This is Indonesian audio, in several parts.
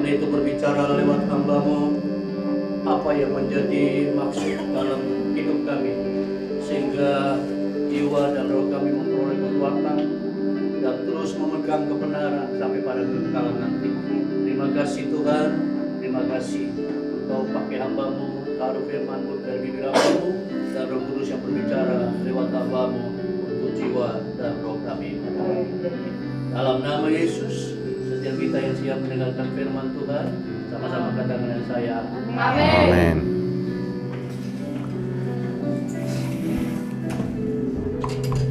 Karena itu berbicara lewat hamba-Mu apa yang menjadi maksud dalam hidup kami, sehingga jiwa dan roh kami memperoleh kekuatan dan terus memegang kebenaran sampai pada kekekalan nanti. Terima kasih Tuhan, terima kasih Engkau pakai hamba-Mu, taruh firman-Mu dari bibir hamba-Mu, dan Roh Kudus yang berbicara lewat hamba-Mu untuk jiwa dan roh kami. Dalam nama Yesus, setiap kita yang siap mendengarkan firman Tuhan, sama-sama katakan dengan saya, Amin.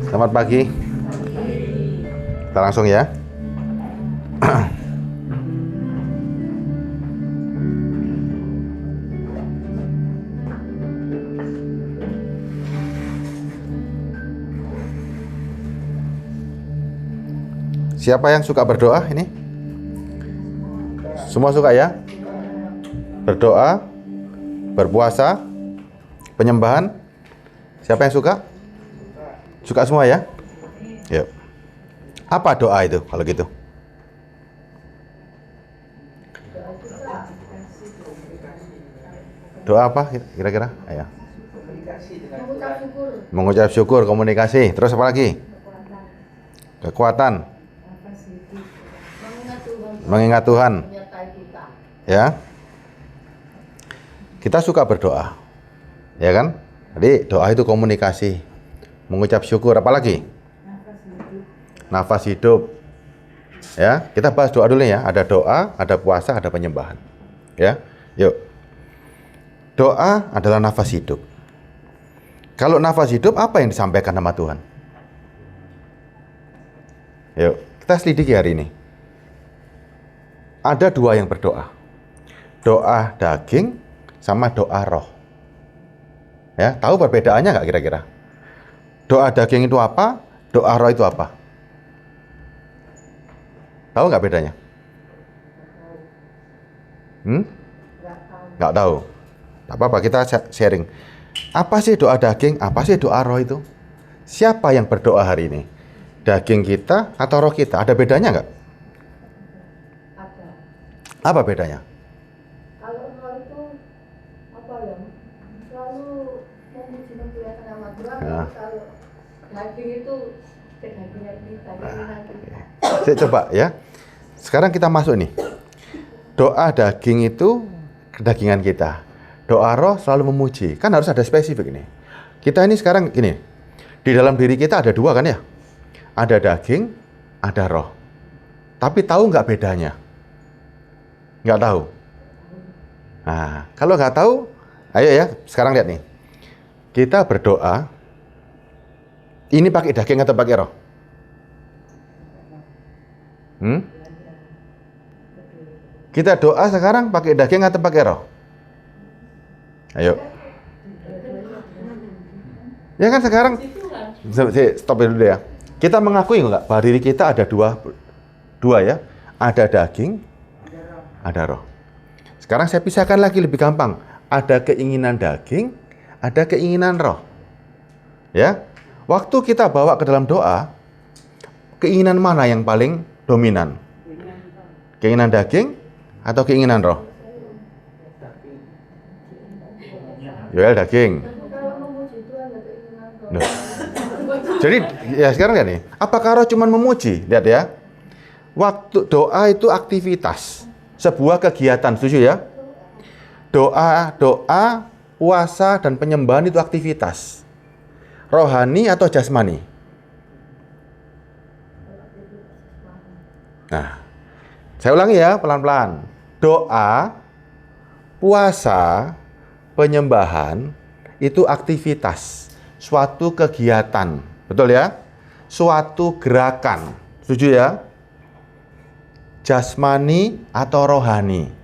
Selamat pagi. Kita langsung ya. Siapa yang suka berdoa ini? Semua suka ya? Berdoa, berpuasa, penyembahan. Siapa yang suka? Suka semua ya? Yuk. Apa doa itu kalau gitu? Doa apa kira-kira? Ayo. Mengucap syukur, komunikasi. Terus apa lagi? Kekuatan. Mengingat Tuhan. Ya. Kita suka berdoa. Ya kan? Jadi doa itu komunikasi. Mengucap syukur, apa lagi? Nafas hidup. Ya, kita bahas doa dulu ya. Ada doa, ada puasa, ada penyembahan. Ya. Yuk. Doa adalah nafas hidup. Kalau nafas hidup, apa yang disampaikan sama Tuhan? Yuk, kita selidiki hari ini. Ada dua yang berdoa. Doa daging sama doa roh. Ya, tahu perbedaannya nggak kira-kira? Doa daging itu apa? Doa roh itu apa? Tahu nggak bedanya? Nggak tahu. Tak apa-apa, kita sharing. Apa sih doa daging? Apa sih doa roh itu? Siapa yang berdoa hari ini? Daging kita atau roh kita? Ada bedanya nggak? Ada. Apa bedanya? Kalau roh itu apa ya? Selalu memuji memuliakan nama Tuhan. Nah. Kalau daging itu kedagingan kita, keinginan kita. Saya coba ya. Sekarang kita masuk nih. Doa daging itu kedagingan kita. Doa roh selalu memuji. Kan harus ada spesifik nih. Kita ini sekarang gini. Di dalam diri kita ada dua kan ya? Ada daging, ada roh. Tapi tahu nggak bedanya? Nggak tahu. Nah, kalau nggak tahu, ayo ya, sekarang lihat nih. Kita berdoa, ini pakai daging atau pakai roh? Kita doa sekarang pakai daging atau pakai roh? Ayo. Ya kan sekarang, stop dulu ya. Kita mengakui nggak bahwa diri kita ada dua ya, ada daging, ada roh. Sekarang saya pisahkan lagi lebih gampang. Ada keinginan daging, ada keinginan roh. Ya, waktu kita bawa ke dalam doa, keinginan mana yang paling dominan? Keinginan daging atau keinginan roh? Yoel daging. Kalau memuji Tuhan ada keinginan roh. Loh. Jadi ya sekarang lihat nih, apakah roh cuma memuji? Lihat ya. Waktu doa itu aktivitas, sebuah kegiatan, setuju ya? Doa, puasa dan penyembahan itu aktivitas. Rohani atau jasmani? Nah, saya ulangi ya pelan-pelan. Doa, puasa, penyembahan itu aktivitas, suatu kegiatan. Betul ya? Suatu gerakan. Setuju ya? Jasmani atau rohani?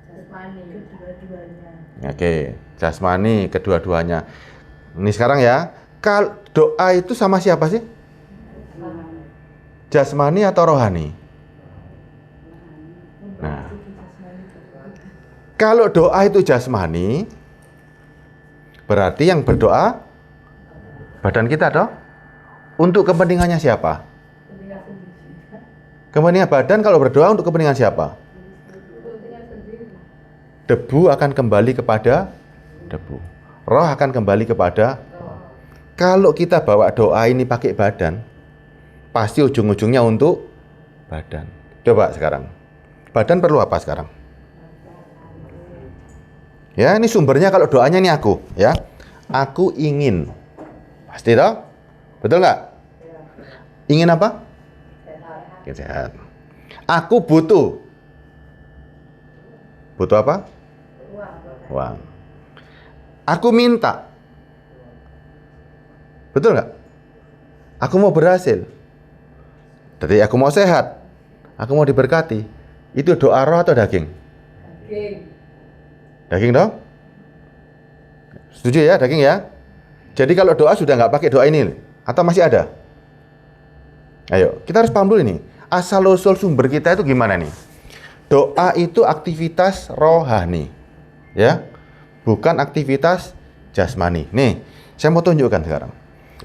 Jasmani kedua-duanya. Oke, jasmani kedua-duanya. Ini sekarang ya. Kalau doa itu sama siapa sih? Jasmani atau rohani? Nah, kalau doa itu jasmani, berarti yang berdoa badan kita toh? Untuk kepentingannya siapa? Kepentingan badan kalau berdoa untuk kepentingan siapa? Debu akan kembali kepada debu. Roh akan kembali kepada roh. Kalau kita bawa doa ini pakai badan, pasti ujung-ujungnya untuk badan. Coba sekarang. Badan perlu apa sekarang? Ya, ini sumbernya kalau doanya ini aku, ya. Aku ingin. Pasti toh? Betul nggak? Ingin apa? Ingin sehat. Aku butuh. Butuh apa? Uang. Aku minta. Betul nggak? Aku mau berhasil. Jadi aku mau sehat. Aku mau diberkati. Itu doa roh atau daging? Daging. Daging dong? Setuju ya, daging ya? Jadi kalau doa sudah nggak pakai doa ini, atau masih ada? Ayo, kita harus paham dulu ini. Asal-usul sumber kita itu gimana nih? Doa itu aktivitas rohani, ya, bukan aktivitas jasmani. Nih, saya mau tunjukkan sekarang.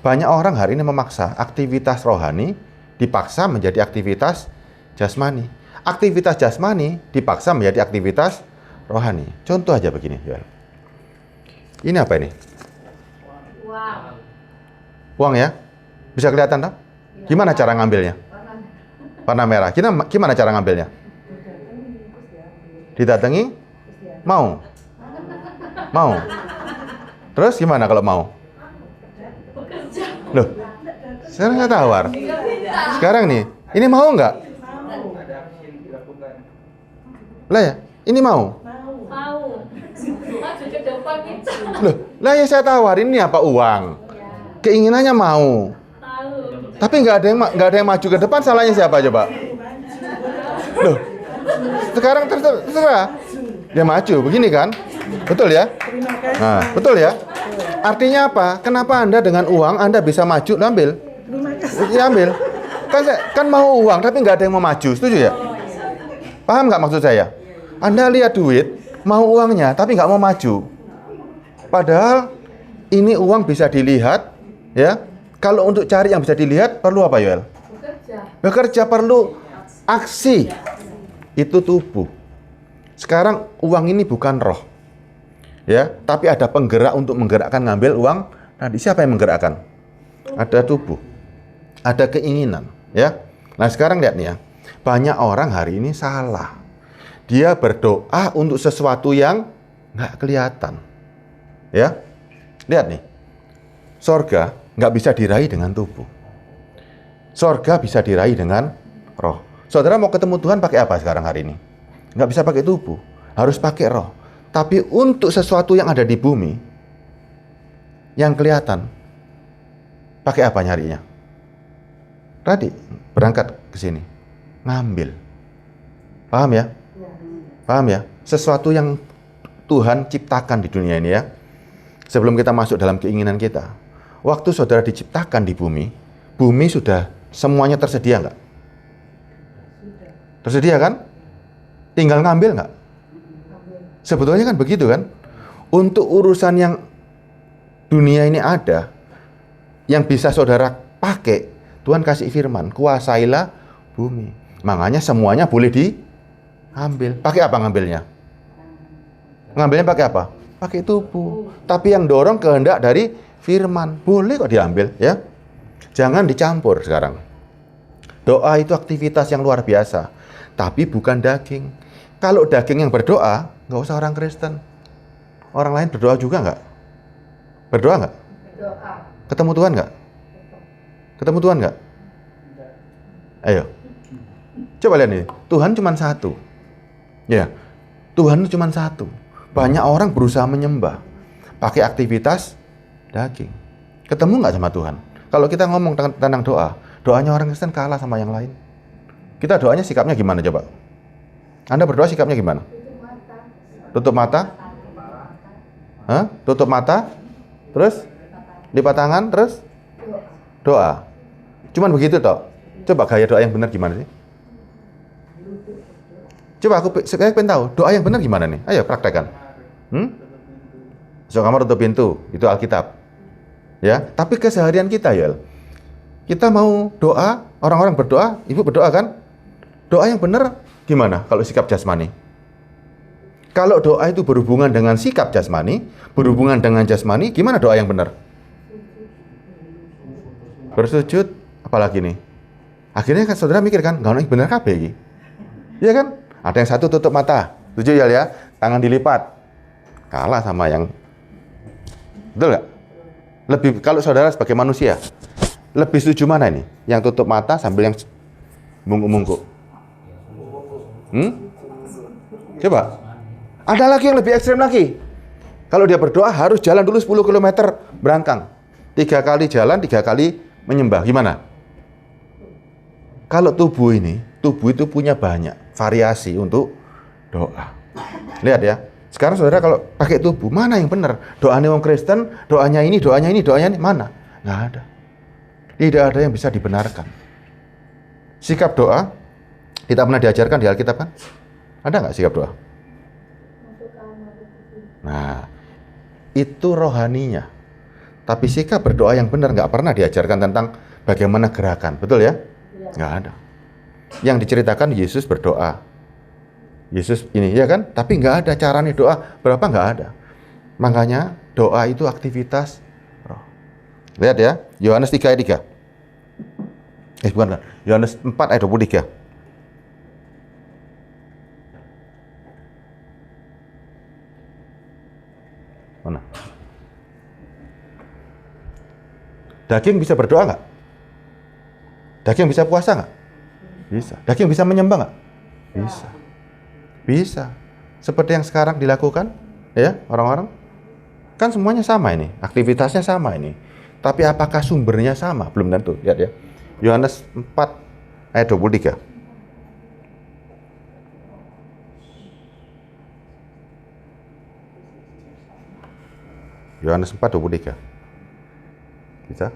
Banyak orang hari ini memaksa aktivitas rohani dipaksa menjadi aktivitas jasmani. Aktivitas jasmani dipaksa menjadi aktivitas rohani. Contoh aja begini, Yoel. Ini apa ini? Uang. Uang ya? Bisa kelihatan tak? Gimana cara ngambilnya? Warna merah. Gimana cara ngambilnya? Didatangi? Mau? Mau? Terus gimana kalau mau? Loh, sekarang saya tawar. Sekarang nih, ini mau nggak? Lah ya, ini mau? Mau. Maju ke depan kita. Loh, lah ya saya tawarin ini apa uang? Keinginannya mau. Tahu. Tapi nggak ada yang maju ke depan, salahnya siapa coba? Loh, sekarang terserah dia maju, begini kan? Betul ya? Nah, betul ya? Artinya apa? Kenapa Anda dengan uang Anda bisa maju, ambil? Ya ambil. Kan mau uang, tapi nggak ada yang mau maju, setuju ya? Paham nggak maksud saya? Anda lihat duit, mau uangnya, tapi nggak mau maju. Padahal ini uang bisa dilihat, ya. Kalau untuk cari yang bisa dilihat, perlu apa, Yoel? Bekerja. Bekerja, perlu aksi. Itu tubuh. Sekarang uang ini bukan roh, ya, tapi ada penggerak untuk menggerakkan ngambil uang. Tadi siapa yang menggerakkan? Ada tubuh, ada keinginan, ya. Nah sekarang lihat nih ya, banyak orang hari ini salah. Dia berdoa untuk sesuatu yang nggak kelihatan, ya. Lihat nih, sorga nggak bisa diraih dengan tubuh. Sorga bisa diraih dengan roh. Saudara mau ketemu Tuhan pakai apa sekarang hari ini? Nggak bisa pakai tubuh, harus pakai roh. Tapi untuk sesuatu yang ada di bumi, yang kelihatan, pakai apa nyarinya? Tadi berangkat ke sini, ngambil. Paham ya? Paham ya? Sesuatu yang Tuhan ciptakan di dunia ini ya. Sebelum kita masuk dalam keinginan kita, waktu saudara diciptakan di bumi, bumi sudah semuanya tersedia nggak? Tersedia kan? Tinggal ngambil nggak? Sebetulnya kan begitu kan? Untuk urusan yang dunia ini ada, yang bisa saudara pakai, Tuhan kasih firman, kuasailah bumi. Makanya semuanya boleh diambil. Pakai apa ngambilnya? Ngambilnya pakai apa? Pakai tubuh. Tapi yang dorong kehendak dari firman. Boleh kok diambil ya. Jangan dicampur sekarang. Doa itu aktivitas yang luar biasa. Tapi bukan daging. Kalau daging yang berdoa, nggak usah orang Kristen. Orang lain berdoa juga nggak? Berdoa nggak? Berdoa. Ketemu Tuhan nggak? Ketemu Tuhan nggak? Ayo. Coba lihat nih. Tuhan cuma satu. Ya. Tuhan itu cuma satu. Banyak orang berusaha menyembah. Pakai aktivitas daging. Ketemu nggak sama Tuhan? Kalau kita ngomong tentang doa, doanya orang Kristen kalah sama yang lain. Kita doanya sikapnya gimana coba? Anda berdoa sikapnya gimana? Tutup mata? Hah? Tutup mata? Terus? Lipat tangan? Terus? Doa. Cuman begitu toh. Coba gaya doa yang benar gimana sih? Coba saya pengen tahu doa yang benar gimana nih? Ayo praktekkan. So kamar tutup pintu, itu Alkitab. Ya, tapi keseharian kita ya. Kita mau doa, orang-orang berdoa, ibu berdoa kan? Doa yang benar gimana kalau sikap jasmani? Kalau doa itu berhubungan dengan sikap jasmani, berhubungan dengan jasmani, gimana doa yang benar? Bersujud, apalagi nih? Akhirnya kan saudara mikir kan, nggak benar kabeh iki. Iya kan? Ada yang satu tutup mata, setuju ya? Tangan dilipat, kalah sama yang, betul nggak? Lebih, kalau saudara sebagai manusia, lebih setuju mana ini? Yang tutup mata sambil yang mungkuk-mungkuk? Coba. Ada lagi yang lebih ekstrem lagi. Kalau dia berdoa harus jalan dulu 10 km berangkang. 3 kali jalan, 3 kali menyembah. Gimana? Kalau tubuh itu punya banyak variasi untuk doa. Lihat ya. Sekarang saudara kalau pakai tubuh, mana yang benar? Doanya orang Kristen, doanya ini, mana? Nggak ada. Tidak ada yang bisa dibenarkan. Sikap doa, kita pernah diajarkan di Alkitab kan? Ada nggak sikap doa? Nah, itu rohaninya. Tapi sikap berdoa yang benar nggak pernah diajarkan tentang bagaimana gerakan. Betul ya? Nggak ada. Yang diceritakan Yesus berdoa. Yesus ini, ya kan? Tapi nggak ada caranya doa. Berapa nggak ada. Makanya doa itu aktivitas roh. Lihat ya, Yohanes 3 ayat 3. Bukan, Yohanes 4 ayat 23. Mana? Daging bisa berdoa nggak? Daging bisa puasa nggak? Bisa. Daging bisa menyembah nggak? Bisa. Bisa. Seperti yang sekarang dilakukan, ya orang-orang. Kan semuanya sama ini, aktivitasnya sama ini. Tapi apakah sumbernya sama? Belum tentu. Lihat ya. Yohanes 4 ayat 23. Yohanes 4, 23. Bisa?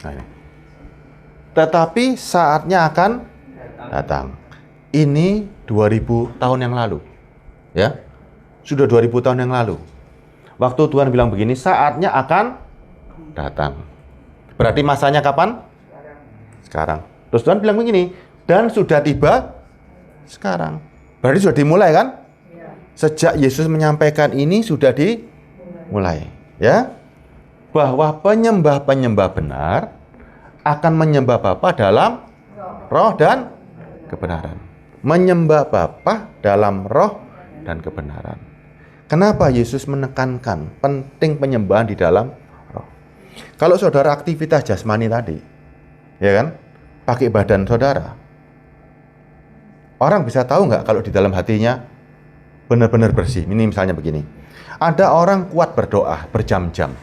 Nah, ini. Tetapi saatnya akan datang. Ini 2000 tahun yang lalu. Ya. Sudah 2000 tahun yang lalu. Waktu Tuhan bilang begini, saatnya akan datang. Berarti masanya kapan? Sekarang. Terus Tuhan bilang begini, dan sudah tiba sekarang. Berarti sudah dimulai kan? Sejak Yesus menyampaikan ini sudah dimulai, ya. Bahwa penyembah-penyembah benar akan menyembah Bapa dalam roh dan kebenaran. Menyembah Bapa dalam roh dan kebenaran. Kenapa Yesus menekankan penting penyembahan di dalam roh? Kalau saudara aktivitas jasmani tadi, ya kan? Pakai badan saudara. Orang bisa tahu nggak kalau di dalam hatinya benar-benar bersih? Ini misalnya begini. Ada orang kuat berdoa berjam-jam.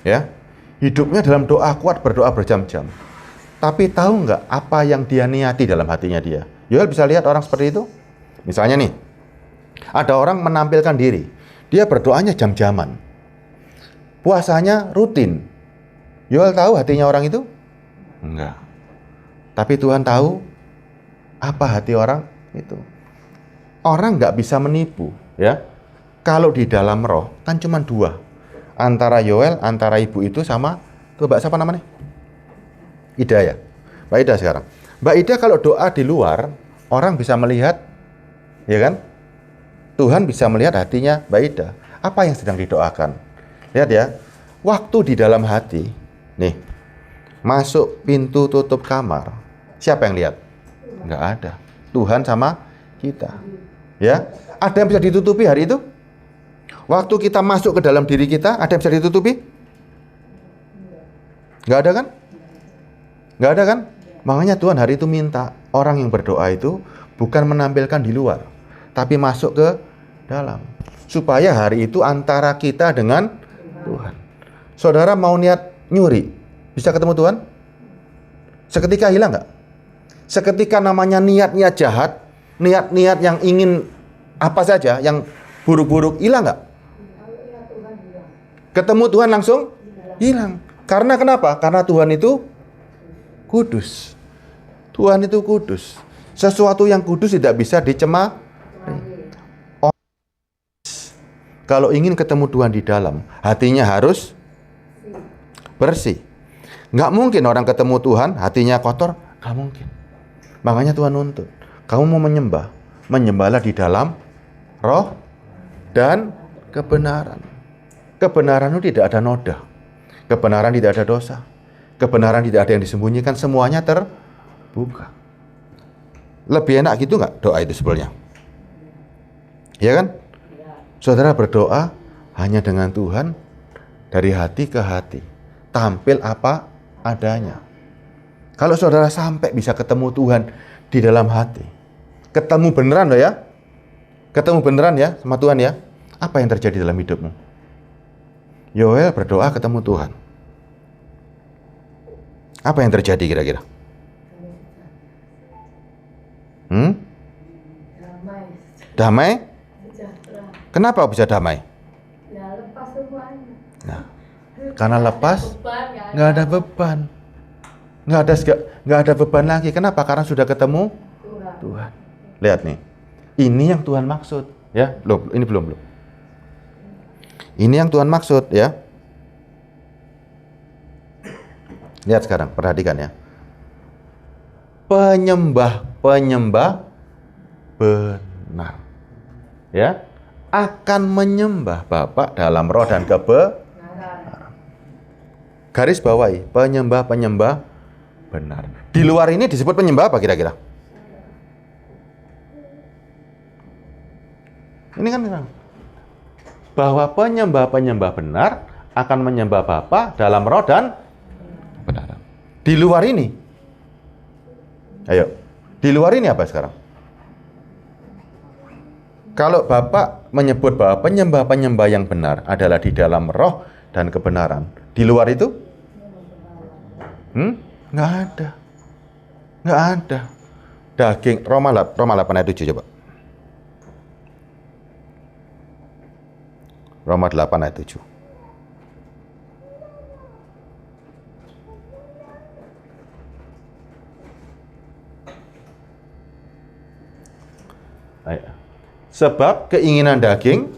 Ya. Hidupnya dalam doa kuat, berdoa berjam-jam. Tapi tahu nggak apa yang dia niati dalam hatinya dia? Yoel bisa lihat orang seperti itu? Misalnya nih, ada orang menampilkan diri. Dia berdoanya jam-jaman. Puasanya rutin. Yoel tahu hatinya orang itu? Enggak. Tapi Tuhan tahu apa hati orang itu. Orang nggak bisa menipu, ya. Kalau di dalam roh kan cuma dua. Antara Yoel, antara ibu itu sama, tuh Mbak siapa namanya? Ida ya. Mbak Ida sekarang. Mbak Ida kalau doa di luar, orang bisa melihat, ya kan? Tuhan bisa melihat hatinya Mbak Ida. Apa yang sedang didoakan? Lihat ya. Waktu di dalam hati, nih, masuk pintu tutup kamar. Siapa yang lihat? Nggak ada. Tuhan sama kita. Ya. Ada yang bisa ditutupi hari itu? Waktu kita masuk ke dalam diri kita, ada yang bisa ditutupi? Nggak ada kan? Nggak ada kan? Makanya Tuhan hari itu minta orang yang berdoa itu bukan menampilkan di luar, tapi masuk ke dalam. Supaya hari itu antara kita dengan Tuhan. Saudara mau niat nyuri, bisa ketemu Tuhan? Seketika hilang nggak? Seketika namanya niat-niat jahat, niat-niat yang ingin apa saja, yang buruk-buruk, hilang nggak? Ketemu Tuhan langsung hilang. Karena kenapa? Karena Tuhan itu kudus. Tuhan itu kudus. Sesuatu yang kudus tidak bisa dicemari. Kalau ingin ketemu Tuhan di dalam, hatinya harus bersih. Nggak mungkin orang ketemu Tuhan, hatinya kotor. Nggak mungkin. Makanya Tuhan nuntut. Kamu mau menyembah, menyembahlah di dalam roh dan kebenaran. Kebenaran itu tidak ada noda. Kebenaran tidak ada dosa. Kebenaran tidak ada yang disembunyikan. Semuanya terbuka. Lebih enak gitu nggak doa itu sebenarnya? Ya kan? Saudara berdoa hanya dengan Tuhan dari hati ke hati. Tampil apa adanya. Kalau saudara sampai bisa ketemu Tuhan di dalam hati, ketemu beneran loh ya, ketemu beneran ya sama Tuhan ya, apa yang terjadi dalam hidupmu? Yoel berdoa ketemu Tuhan. Apa yang terjadi kira-kira? Damai. Damai? Sejahtera. Kenapa bisa damai? Ya lepas semuanya. Nah, karena lepas, Beban, nggak ada beban, nggak ada beban lagi. Kenapa? Karena sudah ketemu Tuhan. Tuhan. Lihat nih, ini yang Tuhan maksud, ya. Belum, ini belum. Ini yang Tuhan maksud, ya. Lihat sekarang, perhatikan ya. Penyembah benar, ya, akan menyembah Bapa dalam roh dan kebenaran. Garis bawahi, penyembah benar. Di luar ini disebut penyembah apa kira-kira? Ini kan bahwa penyembah benar akan menyembah Bapa dalam roh dan kebenaran. Di luar ini, ayo, di luar ini apa sekarang? Kalau Bapak menyebut bahwa penyembah yang benar adalah di dalam roh dan kebenaran, di luar itu? Nggak ada. Daging, Roma 8 ayat 7 coba. Roma 8 ayat 7. Ayo. Sebab keinginan daging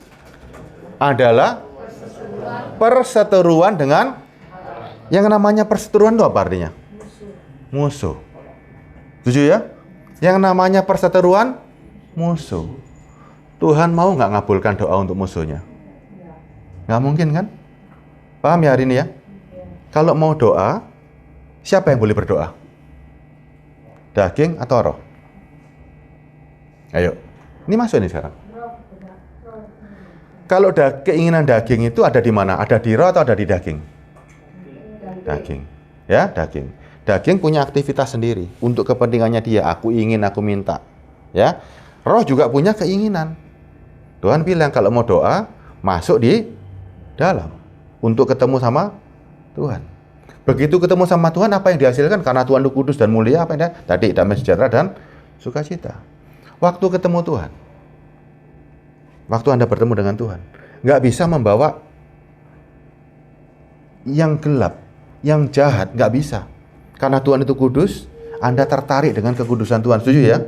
adalah perseteruan dengan yang namanya perseteruan itu apa artinya? Musuh. Setuju ya? Yang namanya perseteruan musuh. Tuhan mau nggak ngabulkan doa untuk musuhnya? Nggak mungkin kan? Paham ya hari ini ya? Kalau mau doa, siapa yang boleh berdoa? Daging atau roh? Ayo, ini masuk nih sekarang. Kalau keinginan daging itu ada di mana? Ada di roh atau ada di daging? Daging. Ya, daging. Daging punya aktivitas sendiri untuk kepentingannya dia. Aku ingin, aku minta. Ya, roh juga punya keinginan. Tuhan bilang kalau mau doa, masuk di dalam untuk ketemu sama Tuhan. Begitu ketemu sama Tuhan, apa yang dihasilkan? Karena Tuhan itu kudus dan mulia, apa yang tadi damai sejahtera dan sukacita. Waktu ketemu Tuhan, waktu Anda bertemu dengan Tuhan, nggak bisa membawa yang gelap, yang jahat, nggak bisa. Karena Tuhan itu kudus, Anda tertarik dengan kekudusan Tuhan. Setuju ya?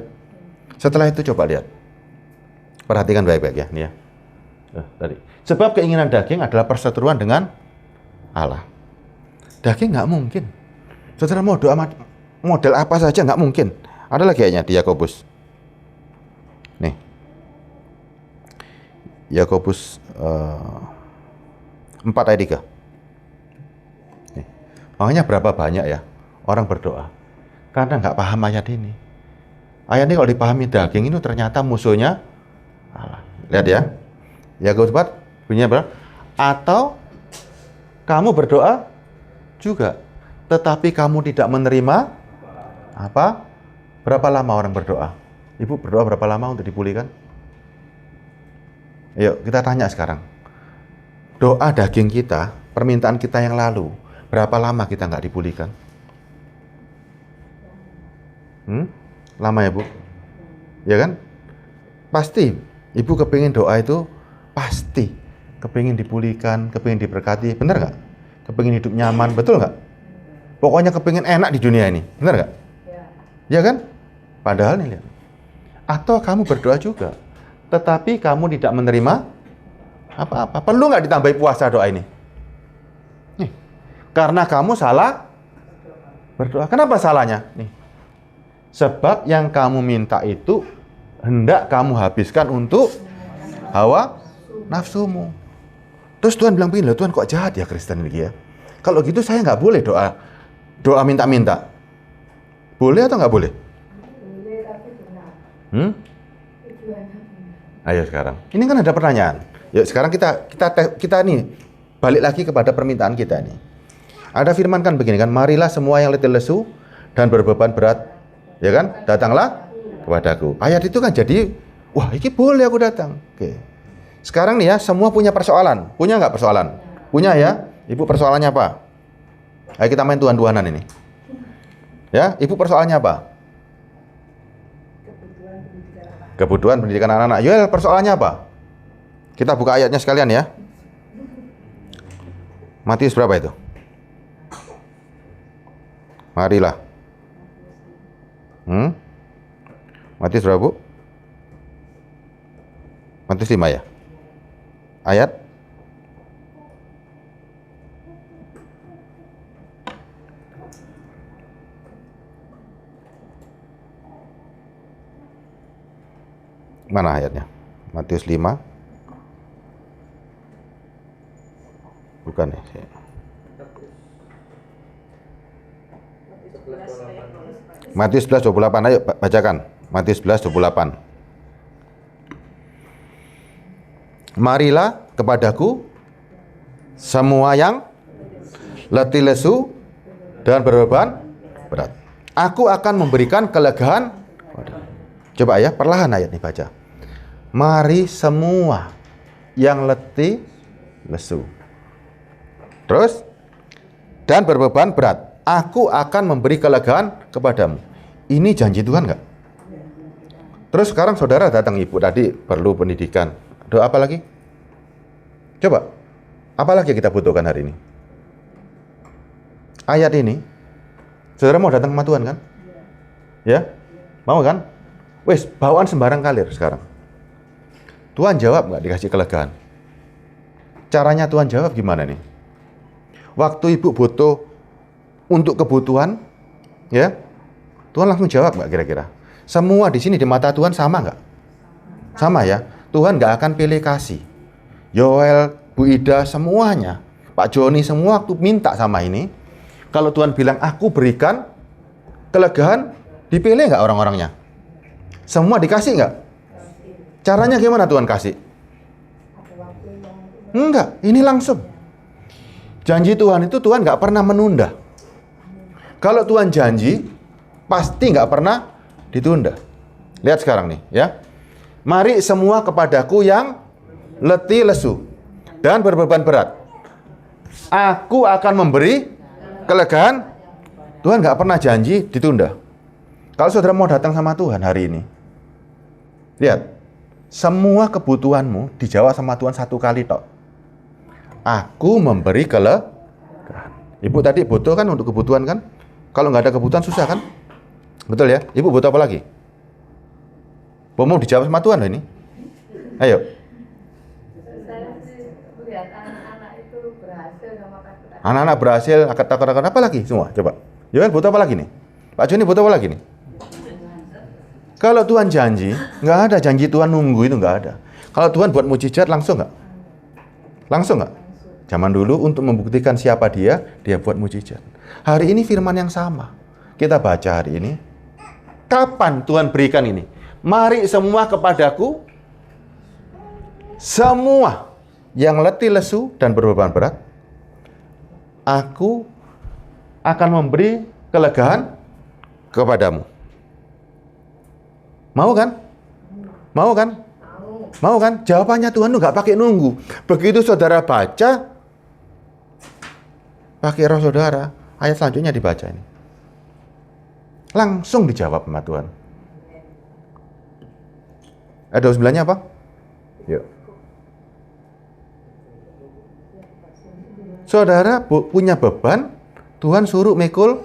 Setelah itu coba lihat. Perhatikan baik-baik ya. Nih ya. Tadi. Sebab keinginan daging adalah perseteruan dengan Allah. Daging nggak mungkin. Saudara mau doa model apa saja nggak mungkin. Ada lagi kayaknya di Yakobus. Nih. Yakobus 4 ayat 3. Nih. Makanya berapa banyak ya orang berdoa karena nggak paham ayat ini. Ayat ini kalau dipahami daging itu ternyata musuhnya Allah. Lihat ya. Yakobus 4 bunyinya berapa? Atau kamu berdoa juga, tetapi kamu tidak menerima apa? Berapa lama orang berdoa? Ibu berdoa berapa lama untuk dipulihkan? Ayo kita tanya sekarang. Doa daging kita, permintaan kita yang lalu, berapa lama kita nggak dipulihkan? Lama ya Bu? Ya kan? Pasti Ibu kepingin doa itu pasti kepingin dipulihkan, kepingin diberkati, benar nggak? Kepingin hidup nyaman, betul nggak? Pokoknya kepingin enak di dunia ini, benar nggak? Ya kan? Padahal nih lihat. Atau kamu berdoa juga, tetapi kamu tidak menerima apa-apa. Perlu nggak ditambahi puasa doa ini? Nih, karena kamu salah berdoa. Kenapa salahnya? Nih. Sebab yang kamu minta itu hendak kamu habiskan untuk hawa nafsumu. Terus Tuhan bilang begini, loh Tuhan kok jahat ya Kristen ini ya? Kalau gitu saya nggak boleh doa minta-minta. Boleh atau nggak boleh? Boleh tapi benar. Tujuannya benar. Ayo sekarang. Ini kan ada pertanyaan. Yuk sekarang kita nih balik lagi kepada permintaan kita nih. Ada firman kan begini kan, marilah semua yang letih lesu dan berbeban berat, ya kan? Datanglah kepadaku. Ayat itu kan jadi, wah ini boleh aku datang. Oke. Sekarang nih ya, semua punya persoalan. Punya nggak persoalan? Punya ya? Ibu persoalannya apa? Ayo kita main tuhan-tuhanan ini. Ya, ibu persoalannya apa? Kebutuhan pendidikan anak-anak. Yoel persoalannya apa? Kita buka ayatnya sekalian ya. Matius berapa itu? Marilah. Matius berapa, Bu? Matius 5 ya? Ayat? Mana ayatnya? Matius 5? Bukan ya? Matius 11:28, ayo bacakan. Matius 11:28. Marilah kepadaku semua yang letih lesu dan berbeban berat. Aku akan memberikan kelegaan. Coba ya, perlahan ayat ini baca. Mari semua yang letih lesu. Terus, dan berbeban berat. Aku akan memberi kelegaan kepadamu. Ini janji Tuhan nggak? Terus sekarang saudara datang ibu tadi perlu pendidikan. Doa apa lagi? Coba, apa lagi kita butuhkan hari ini? Ayat ini, saudara mau datang sama Tuhan kan? Ya? Mau kan? Wes, bawaan sembarang kalir sekarang. Tuhan jawab nggak dikasih kelegaan? Caranya Tuhan jawab gimana nih? Waktu ibu butuh untuk kebutuhan, ya, Tuhan langsung jawab nggak kira-kira? Semua di sini di mata Tuhan sama nggak? Sama ya. Tuhan nggak akan pilih kasih. Yoel, Bu Ida, semuanya, Pak Joni, semua waktu minta sama ini, kalau Tuhan bilang aku berikan kelegaan, dipilih nggak orang-orangnya? Semua dikasih nggak? Caranya gimana Tuhan kasih? Enggak, ini langsung. Janji Tuhan itu Tuhan nggak pernah menunda. Kalau Tuhan janji, pasti nggak pernah ditunda. Lihat sekarang nih, ya. Mari semua kepadaku yang letih lesu dan berbeban berat. Aku akan memberi kelegaan. Tuhan nggak pernah janji ditunda. Kalau saudara mau datang sama Tuhan hari ini, lihat, semua kebutuhanmu dijawab sama Tuhan satu kali tok. Aku memberi kelegaan. Ibu tadi butuh kan untuk kebutuhan kan? Kalau nggak ada kebutuhan susah kan? Betul ya? Ibu butuh apa lagi? Mau dijawab sama Tuhan loh ini. Ayo. Saya sih melihat anak-anak itu berhasil sama kata-kata. Anak-anak berhasil, kata-kata apa lagi semua? Coba. Yoel butuh apa lagi nih? Pak Joni butuh apa lagi nih? Kalau Tuhan janji, nggak ada janji Tuhan nunggu itu nggak ada. Kalau Tuhan buat mujizat langsung nggak? Langsung nggak? Zaman dulu untuk membuktikan siapa dia buat mujizat. Hari ini firman yang sama. Kita baca hari ini. Kapan Tuhan berikan ini? Mari semua kepadaku, semua yang letih lesu dan berbeban berat, aku akan memberi kelegaan kepadamu. Mau kan? Mau kan? Mau kan? Jawabannya Tuhan tuh nggak pakai nunggu. Begitu saudara baca, pakai roh saudara, ayat selanjutnya dibaca ini. Langsung dijawab sama Tuhan. Ada 29-nya apa? Yuk. Saudara punya beban, Tuhan suruh mikul.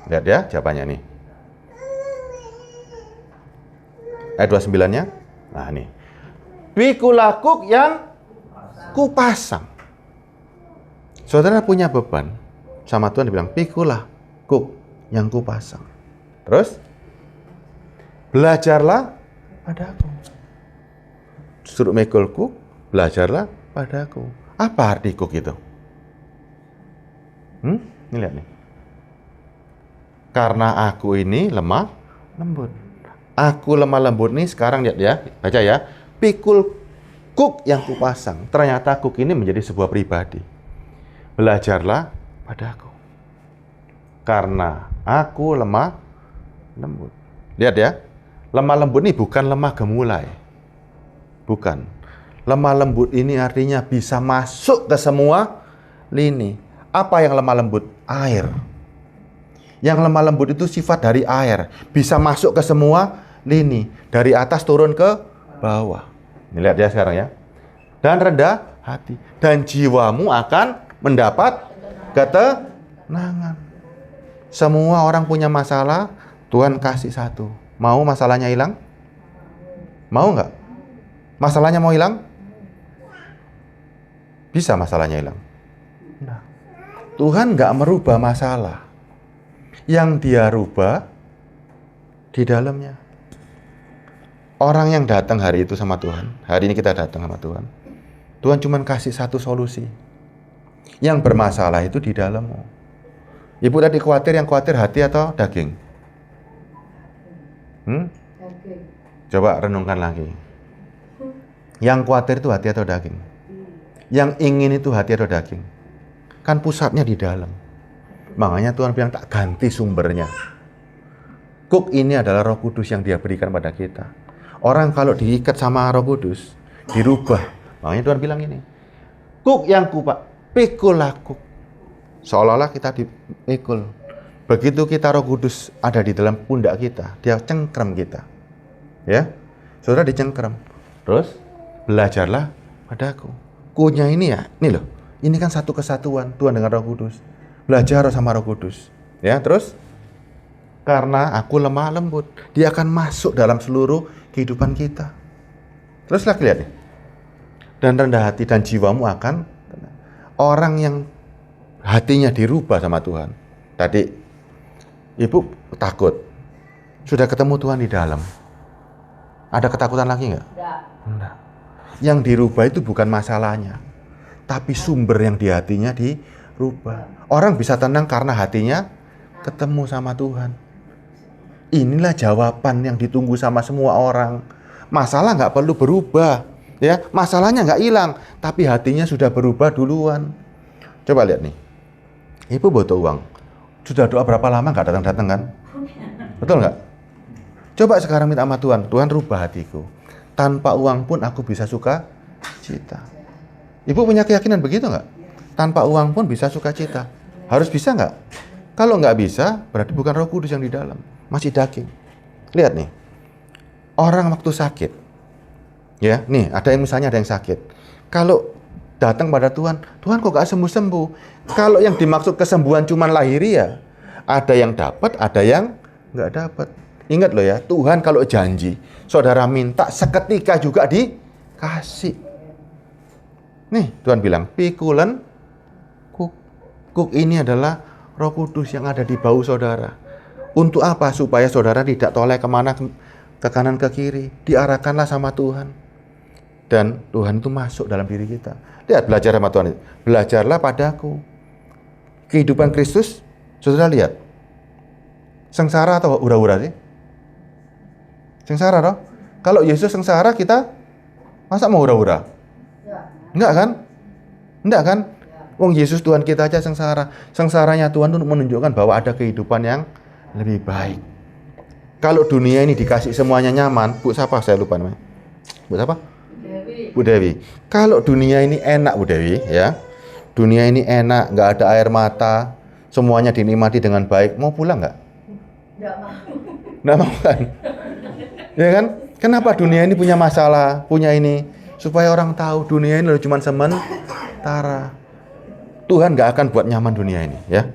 Lihat ya jawabannya nih. Ayat 29-nya. Nah nih. Pikulakuk yang kupasang. Saudara punya beban, sama Tuhan dibilang, pikulah kuk yang kupasang. Terus belajarlah padaku. Suruh mikul kuk, belajarlah padaku. Apa arti kuk itu? Ini lihat nih. Karena aku ini lemah lembut. Aku lemah lembut nih sekarang lihat ya, baca ya. Pikul kuk yang kupasang. Ternyata kuk ini menjadi sebuah pribadi. Belajarlah padaku. Karena aku lemah lembut. Lihat ya. Lemah lembut ini bukan lemah gemulai. Bukan. Lemah lembut ini artinya bisa masuk ke semua lini. Apa yang lemah lembut? Air. Yang lemah lembut itu sifat dari air. Bisa masuk ke semua lini. Dari atas turun ke bawah. Ini lihat ya sekarang ya. Dan rendah hati. Dan jiwamu akan mendapat ketenangan. Semua orang punya masalah, Tuhan kasih satu. Mau masalahnya hilang? Mau nggak? Masalahnya mau hilang? Bisa masalahnya hilang? Nah, Tuhan nggak merubah masalah. Yang Dia rubah di dalamnya. Orang yang datang hari itu sama Tuhan, hari ini kita datang sama Tuhan. Tuhan cuma kasih satu solusi. Yang bermasalah itu di dalammu. Ibu tadi khawatir, yang khawatir hati atau daging? Daging. Coba renungkan lagi. Yang khawatir itu hati atau daging? Yang ingin itu hati atau daging? Kan pusatnya di dalam. Makanya Tuhan bilang tak ganti sumbernya. Kuk ini adalah Roh Kudus yang Dia berikan pada kita. Orang kalau diikat sama Roh Kudus, dirubah. Makanya Tuhan bilang ini. Kuk yang pikulah kuk. Seolah-olah kita dipikul. Begitu kita Roh Kudus ada di dalam pundak kita, Dia cengkrem kita. Ya, saudara dicengkrem. Terus belajarlah padaku. Kunya ini ya, ini loh. Ini kan satu kesatuan Tuhan dengan Roh Kudus. Belajar sama Roh Kudus. Ya, terus karena aku lemah lembut, Dia akan masuk dalam seluruh kehidupan kita. Terus lagi lihat nih. Dan rendah hati dan jiwamu akan tenang. Orang yang hatinya dirubah sama Tuhan. Tadi ibu takut. Sudah ketemu Tuhan di dalam. Ada ketakutan lagi nggak? Enggak. Yang dirubah itu bukan masalahnya, tapi sumber yang di hatinya dirubah. Orang bisa tenang karena hatinya ketemu sama Tuhan. Inilah jawaban yang ditunggu sama semua orang. Masalah nggak perlu berubah, ya. Masalahnya nggak hilang, tapi hatinya sudah berubah duluan. Coba lihat nih. Ibu butuh uang. Sudah doa berapa lama nggak datang-datang kan? Betul nggak? Coba sekarang minta sama Tuhan. Tuhan rubah hatiku. Tanpa uang pun aku bisa suka cita. Ibu punya keyakinan begitu nggak? Tanpa uang pun bisa suka cita. Harus bisa nggak? Kalau nggak bisa, berarti bukan Roh Kudus yang di dalam. Masih daging. Lihat nih. Orang waktu sakit. Ya, nih ada yang misalnya ada yang sakit. Kalau datang pada Tuhan, Tuhan kok gak sembuh-sembuh? Kalau yang dimaksud kesembuhan cuma lahiriah, ada yang dapat, ada yang nggak dapat. Ingat loh ya, Tuhan kalau janji, saudara minta seketika juga dikasih. Nih, Tuhan bilang, pikulan kuk. Kuk ini adalah Roh Kudus yang ada di bau saudara. Untuk apa? Supaya saudara tidak toleh kemana, ke kanan, ke kiri. Diarahkanlah sama Tuhan. Dan Tuhan itu masuk dalam diri kita. Lihat, belajar sama Tuhan. Belajarlah padaku. Kehidupan Kristus, saudara lihat. Sengsara atau hura-hura sih? Sengsara toh? Kalau Yesus sengsara, kita masa mau hura-hura? Enggak kan? Enggak kan? Wong Yesus Tuhan kita aja sengsara. Sengsaranya Tuhan untuk menunjukkan bahwa ada kehidupan yang lebih baik. Kalau dunia ini dikasih semuanya nyaman, Bu siapa? Saya lupa namanya. Bu siapa? Bu Dewi. Kalau dunia ini enak, Bu Dewi, ya. Dunia ini enak, nggak ada air mata, semuanya dinikmati dengan baik. Mau pulang nggak? Nggak mau. Nggak mau kan? Ya kan? Kenapa dunia ini punya masalah, punya ini? Supaya orang tahu dunia ini cuma sementara. Tuhan nggak akan buat nyaman dunia ini, ya.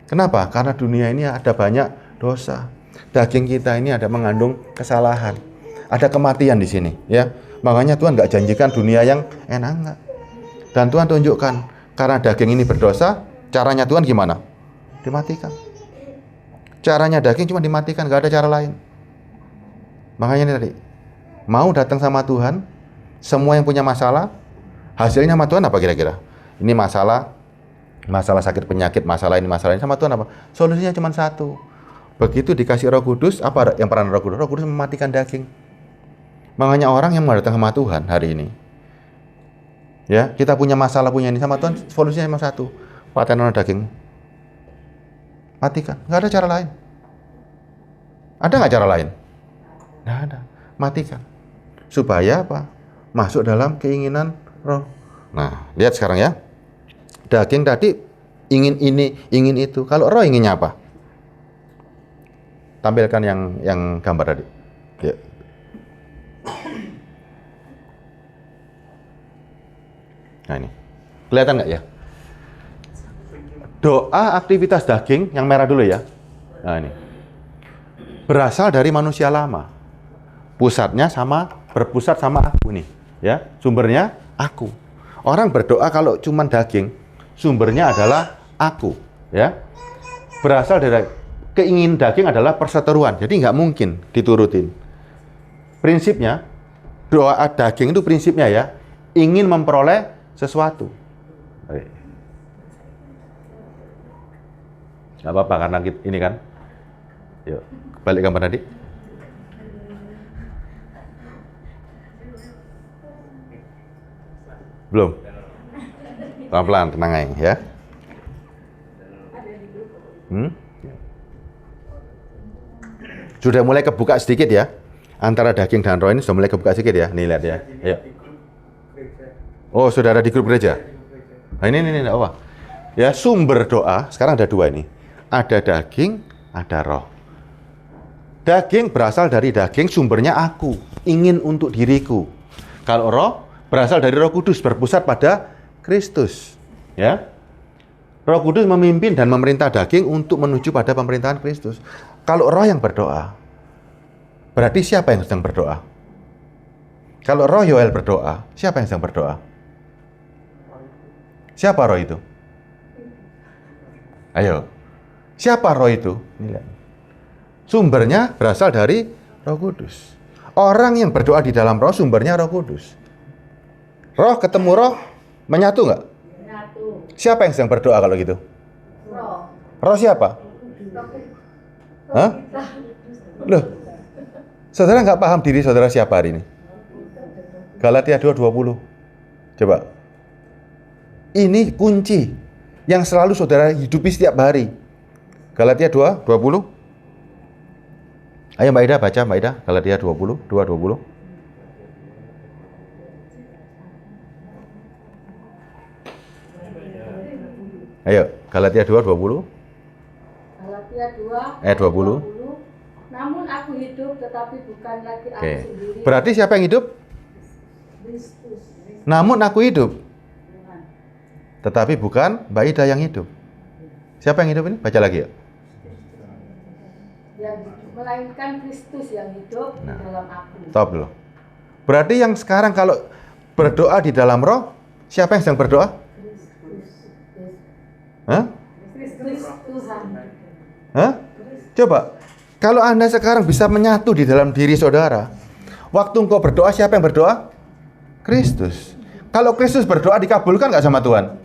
Kenapa? Karena dunia ini ada banyak dosa. Daging kita ini ada mengandung kesalahan. Ada kematian di sini, ya. Makanya Tuhan nggak janjikan dunia yang enak, enggak. Dan Tuhan tunjukkan, karena daging ini berdosa, caranya Tuhan gimana? Dimatikan. Caranya daging cuma dimatikan, nggak ada cara lain. Makanya ini tadi, mau datang sama Tuhan, semua yang punya masalah, hasilnya sama Tuhan apa kira-kira? Ini masalah sakit penyakit, masalah ini sama Tuhan apa? Solusinya cuma satu. Begitu dikasih Roh Kudus, apa yang peran Roh Kudus? Roh Kudus mematikan daging. Makanya orang yang mau datang sama Tuhan hari ini, ya, kita punya masalah, punya ini sama Tuhan, solusinya cuma satu. Paten daging. Matikan, nggak ada cara lain. Ada nggak cara lain? Nggak ada. Matikan. Supaya apa? Masuk dalam keinginan roh. Nah, lihat sekarang ya. Daging tadi ingin ini, ingin itu. Kalau roh inginnya apa? Tampilkan yang gambar tadi. Ya. Nah ini. Kelihatan nggak ya? Doa aktivitas daging, yang merah dulu ya. Nah ini. Berasal dari manusia lama. Berpusat sama aku nih. Ya, sumbernya aku. Orang berdoa kalau cuman daging, sumbernya adalah aku. Ya. Berasal dari keingin daging adalah perseteruan. Jadi nggak mungkin diturutin. Prinsipnya, doa daging itu prinsipnya ya, ingin memperoleh sesuatu. Nggak apa-apa karena ini kan. Yuk, balik gambar tadi. Belum. Pelan-pelan, tenang aja ya. Sudah mulai kebuka sedikit ya. Antara daging dan roh ini sudah mulai kebuka sedikit ya. Nih lihat ya. Ayo. Oh, sudah ada di grup gereja. Nah, ini apa? Ya, sumber doa sekarang ada dua ini. Ada daging, ada roh. Daging berasal dari daging, sumbernya aku, ingin untuk diriku. Kalau roh berasal dari Roh Kudus, berpusat pada Kristus. Ya. Roh Kudus memimpin dan memerintah daging untuk menuju pada pemerintahan Kristus. Kalau roh yang berdoa, berarti siapa yang sedang berdoa? Kalau roh Yoel berdoa, siapa yang sedang berdoa? Siapa roh itu? Ayo. Siapa roh itu? Sumbernya berasal dari Roh Kudus. Orang yang berdoa di dalam roh, sumbernya Roh Kudus. Roh ketemu roh, menyatu nggak? Menyatu. Siapa yang sedang berdoa kalau gitu? Roh. Roh siapa? Hah? Loh, saudara nggak paham diri saudara siapa hari ini? Galatia 2:20. Coba. Ini kunci yang selalu saudara hidupi setiap hari. Galatia 2:20. Ayo Mbak Ida baca, Mbak Ida. Galatia 2:20. Ayo, Galatia 2:20. Galatia 2 ayat 20. Namun aku hidup tetapi bukan lagi aku sendiri. Berarti siapa yang hidup? Kristus. Namun aku hidup. Tetapi bukan Mbak Ida yang hidup. Siapa yang hidup ini? Baca lagi ya. Yang melainkan Kristus yang hidup di dalam aku. Stop dulu. Berarti yang sekarang kalau berdoa di dalam roh, siapa yang sedang berdoa? Hah? Kristus Tuhan. Hah? Coba. Kalau Anda sekarang bisa menyatu di dalam diri saudara, waktu engkau berdoa, siapa yang berdoa? Kristus. Kalau Kristus berdoa dikabulkan nggak sama Tuhan?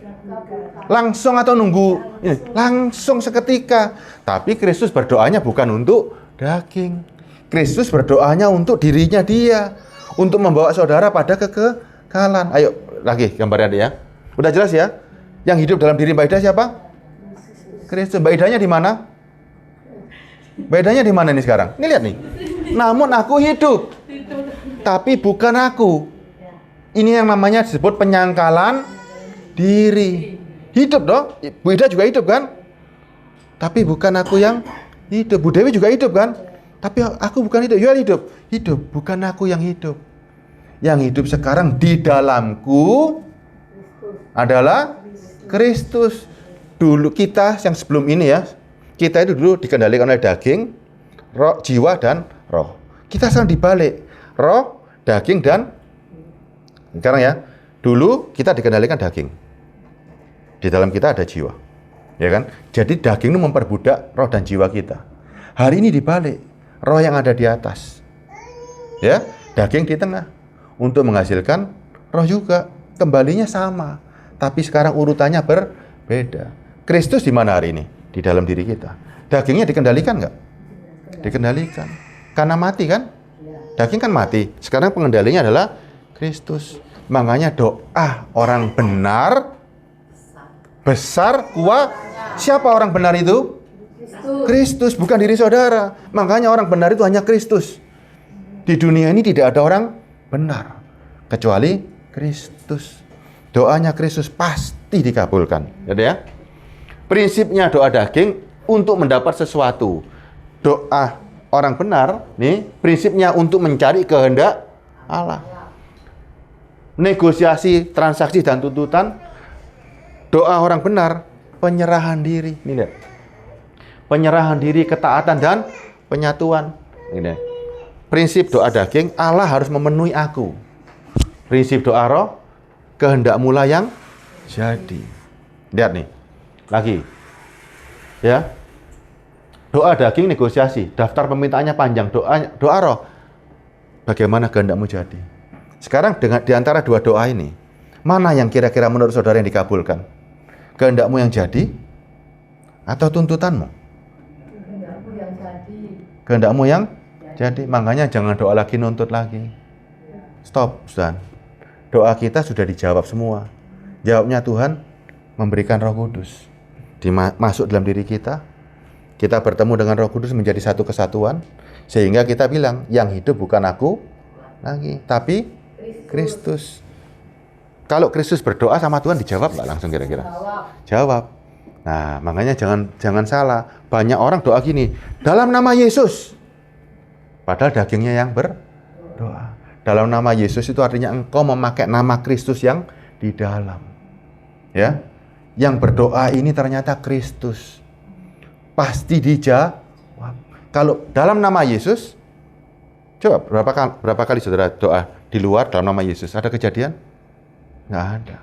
Langsung atau nunggu? Ini, langsung seketika. Tapi Kristus berdoanya bukan untuk daging. Kristus berdoanya untuk dirinya dia. Untuk membawa saudara pada kekekalan. Ayo, lagi gambarnya dia. Udah jelas ya? Yang hidup dalam diri Mbak Ida siapa? Kristus. Mbak Idanya di mana? Mbak Idanya di mana nih sekarang? Ini lihat nih. Namun aku hidup. Tapi bukan aku. Ini yang namanya disebut penyangkalan diri. Hidup dong, Bu Ida juga hidup kan? Tapi bukan aku yang hidup. Bu Dewi juga hidup kan? Tapi aku bukan hidup. Yoel hidup. Hidup, bukan aku yang hidup. Yang hidup sekarang di dalamku adalah Kristus. Dulu kita yang sebelum ini ya, kita itu dulu dikendalikan oleh daging, roh, jiwa dan roh. Kita sekarang dibalik, roh, daging dan sekarang ya. Dulu kita dikendalikan daging. Di dalam kita ada jiwa. Ya kan? Jadi daging itu memperbudak roh dan jiwa kita. Hari ini dibalik, roh yang ada di atas. Ya, daging di tengah untuk menghasilkan roh juga. Kembalinya sama, tapi sekarang urutannya berbeda. Kristus di mana hari ini? Di dalam diri kita. Dagingnya dikendalikan nggak? Dikendalikan. Karena mati kan? Daging kan mati. Sekarang pengendalinya adalah Kristus. Makanya doa orang benar besar, kuat. Siapa orang benar itu? Kristus, bukan diri saudara. Makanya orang benar itu hanya Kristus. Di dunia ini tidak ada orang benar kecuali Kristus. Doanya Kristus pasti dikabulkan. Jadi ya. Prinsipnya doa daging untuk mendapat sesuatu. Doa orang benar nih prinsipnya untuk mencari kehendak Allah. Negosiasi, transaksi dan tuntutan. Doa orang benar penyerahan diri. Ini lihat. Penyerahan diri, ketaatan dan penyatuan. Ini. Prinsip doa daging, Allah harus memenuhi aku. Prinsip doa roh, kehendakmu lah yang jadi. Lihat nih. Lagi. Ya. Doa daging negosiasi, daftar permintaannya panjang. Doa roh, bagaimana kehendakmu jadi. Sekarang di antara dua doa ini, mana yang kira-kira menurut saudara yang dikabulkan? Kehendakmu yang jadi atau tuntutanmu? Kehendakmu yang jadi. Kehendakmu yang jadi. Makanya jangan doa lagi, nuntut lagi. Stop, Ustaz. Doa kita sudah dijawab semua. Jawabnya Tuhan memberikan Roh Kudus. Masuk dalam diri kita. Kita bertemu dengan Roh Kudus menjadi satu kesatuan. Sehingga kita bilang, yang hidup bukan aku lagi, tapi Kristus. Kalau Kristus berdoa sama Tuhan dijawab nggak langsung kira-kira? Jawab. Nah, makanya jangan salah. Banyak orang doa gini, dalam nama Yesus. Padahal dagingnya yang berdoa. Dalam nama Yesus itu artinya engkau memakai nama Kristus yang di dalam. Ya. Yang berdoa ini ternyata Kristus. Pasti dijawab. Kalau dalam nama Yesus, coba berapa kali saudara doa di luar dalam nama Yesus? Ada kejadian? Nggak ada.